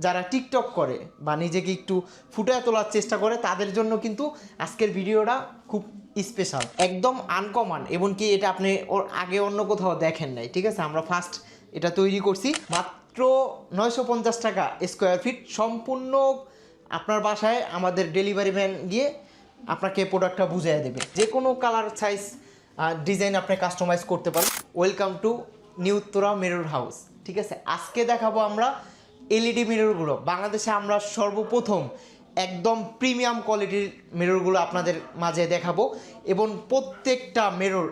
যারা টিকটক করে বা নিজেকে একটু ফুটিয়ে তোলার চেষ্টা করে তাদের জন্য কিন্তু আজকের ভিডিওটা খুব স্পেশাল, একদম আনকমন, এমনকি এটা আপনি ওর আগে অন্য কোথাও দেখেন নাই। ঠিক আছে, আমরা ফার্স্ট এটা তৈরি করছি মাত্র 950 টাকা স্কোয়ার ফিট, সম্পূর্ণ আপনার বাসায় আমাদের ডেলিভারি ম্যান গিয়ে আপনাকে প্রোডাক্টটা বুঝিয়ে দেবে। যে কোনো কালার সাইজ ডিজাইন আপনি কাস্টমাইজ করতে পারেন। Welcome to new Uttara mirror house. ঠিক আছে, আজকে দেখাবো আমরা এলইডি মিররগুলো। বাংলাদেশে আমরা সর্বপ্রথম একদম প্রিমিয়াম কোয়ালিটির মিররগুলো আপনাদের মাঝে দেখাবো, এবং প্রত্যেকটা মিরর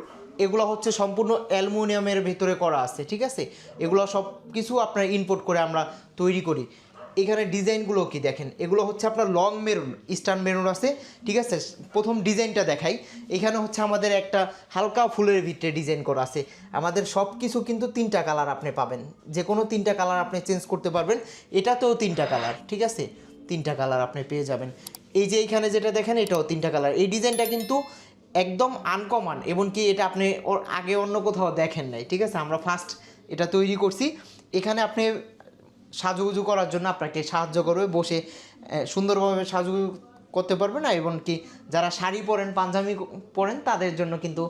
এগুলো হচ্ছে সম্পূর্ণ অ্যালুমিনিয়ামের ভিতরে করা আছে। ঠিক আছে, এগুলো সব কিছু আপনার ইনপুট করে আমরা তৈরি করি। এখানে ডিজাইনগুলো কি দেখেন, এগুলো হচ্ছে আপনার লং মেরুন, ইস্টার্ন মেরুন আছে। ঠিক আছে, প্রথম ডিজাইনটা দেখাই। এখানে হচ্ছে আমাদের একটা হালকা ফুলের ভিতরে ডিজাইন করা আছে। আমাদের সব কিছু কিন্তু 3টা কালার আপনি পাবেন, যে কোনো 3টা কালার আপনি চেঞ্জ করতে পারবেন। এটাতেও 3টা কালার, ঠিক আছে, 3টা কালার আপনি পেয়ে যাবেন। এই যে এইখানে যেটা দেখেন এটাও 3টা কালার। এই ডিজাইনটা কিন্তু একদম আনকমন, এমনকি এটা আপনি ওর আগে অন্য কোথাও দেখেন নাই। ঠিক আছে, আমরা ফার্স্ট এটা তৈরি করছি। এখানে আপনি সাজুগুজু করার জন্য আপনাকে সাহায্য করবে, বসে সুন্দরভাবে সাজুগুজু করতে পারবে না, এমনকি যারা শাড়ি পরেন, পাঞ্জাবি পরেন, তাদের জন্য কিন্তু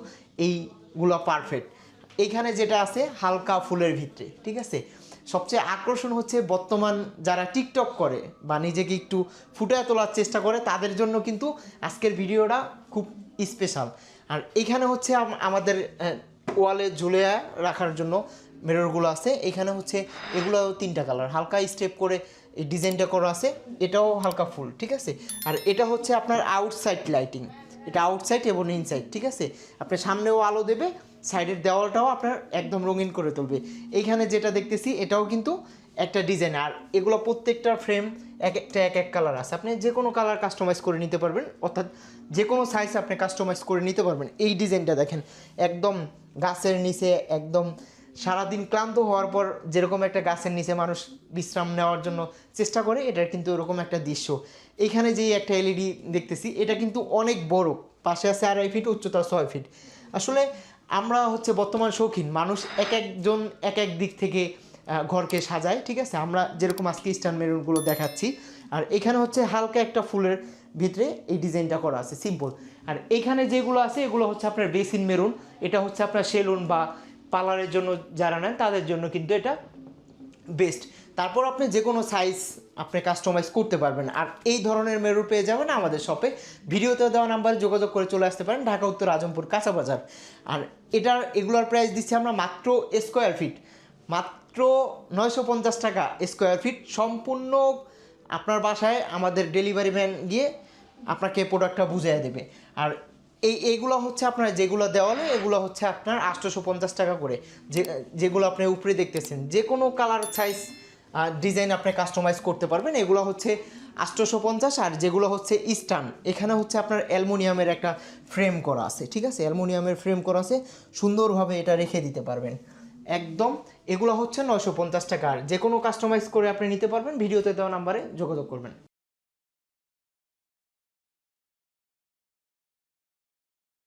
এইগুলো পারফেক্ট। এইখানে যেটা আছে হালকা ফুলের ভিতরে। ঠিক আছে, সবচেয়ে আকর্ষণ হচ্ছে বর্তমান যারা টিকটক করে বা নিজেকে একটু ফুটিয়ে তোলার চেষ্টা করে তাদের জন্য কিন্তু আজকের ভিডিওটা খুব স্পেশাল। আর এইখানে হচ্ছে আমাদের ওয়ালে ঝুলে রাখার জন্য মিররগুলো আছে। এখানে হচ্ছে এগুলো 3টা কালার, হালকা স্টেপ করে এই ডিজাইনটা করা আছে। এটাও হালকা ফুল। ঠিক আছে, আর এটা হচ্ছে আপনার আউটসাইড লাইটিং, এটা আউটসাইড এবং ইনসাইড। ঠিক আছে, আপনার সামনেও আলো দেবে, সাইডের দেওয়ালটাও আপনার একদম রঙিন করে তুলবে। এইখানে যেটা দেখতেছি এটাও কিন্তু একটা ডিজাইন, আর এগুলো প্রত্যেকটা ফ্রেম এক এক কালার আছে। আপনি যে কোনো কালার কাস্টমাইজ করে নিতে পারবেন, অর্থাৎ যে কোনো সাইজ আপনি কাস্টমাইজ করে নিতে পারবেন। এই ডিজাইনটা দেখেন, একদম গাছের নিচে, একদম সারাদিন ক্লান্ত হওয়ার পর যেরকম একটা গাছের নিচে মানুষ বিশ্রাম নেওয়ার জন্য চেষ্টা করে, এটার কিন্তু এরকম একটা দৃশ্য। এইখানে যেই একটা এলইডি দেখতেছি এটা কিন্তু অনেক বড়, পাশে আছে 2.5 ফিট, উচ্চতা 6 ফিট। আসলে আমরা হচ্ছে বর্তমান শৌখিন মানুষ, এক একজন এক এক দিক থেকে ঘরকে সাজায়। ঠিক আছে, আমরা যেরকম আজকে ইস্টার্ন মেরুনগুলো দেখাচ্ছি, আর এখানে হচ্ছে হালকা একটা ফুলের ভিতরে এই ডিজাইনটা করা আছে, সিম্পল। আর এখানে যেগুলো আছে এগুলো হচ্ছে আপনার বেসিন মেরুন, এটা হচ্ছে আপনার সেলুন বা পার্লারের জন্য যারা নেন তাদের জন্য কিন্তু এটা বেস্ট। তারপর আপনি যে কোনো সাইজ আপনি কাস্টমাইজ করতে পারবেন। আর এই ধরনের মেরুর পেয়ে যাবেন আমাদের শপে। ভিডিওতে দেওয়া নাম্বারে যোগাযোগ করে চলে আসতে পারেন, ঢাকা উত্তর আজমপুর কাঁচা বাজার। আর এগুলোর প্রাইস দিচ্ছি আমরা মাত্র স্কোয়ার ফিট, মাত্র 950 টাকা স্কোয়ার ফিট। সম্পূর্ণ আপনার বাসায় আমাদের ডেলিভারি ম্যান গিয়ে আপনাকে প্রোডাক্টটা বুঝিয়ে দেবে। আর এইগুলো হচ্ছে আপনার যেগুলো দেওয়ালে, এগুলো হচ্ছে আপনার 850 টাকা করে। যেগুলো আপনি উপরে দেখতেছেন, যে কোনো কালার সাইজ ডিজাইন আপনি কাস্টমাইজ করতে পারবেন। এগুলো হচ্ছে 850। আর যেগুলো হচ্ছে ইস্টার্ন, এখানে হচ্ছে আপনার অ্যালুমিনিয়ামের একটা ফ্রেম করা আছে। ঠিক আছে, অ্যালুমিনিয়ামের ফ্রেম করা আছে, সুন্দরভাবে এটা রেখে দিতে পারবেন একদম। এগুলো হচ্ছে 950 টাকা। আর যে কোনো কাস্টমাইজ করে আপনি নিতে পারবেন, ভিডিওতে দেওয়া নাম্বারে যোগাযোগ করবেন।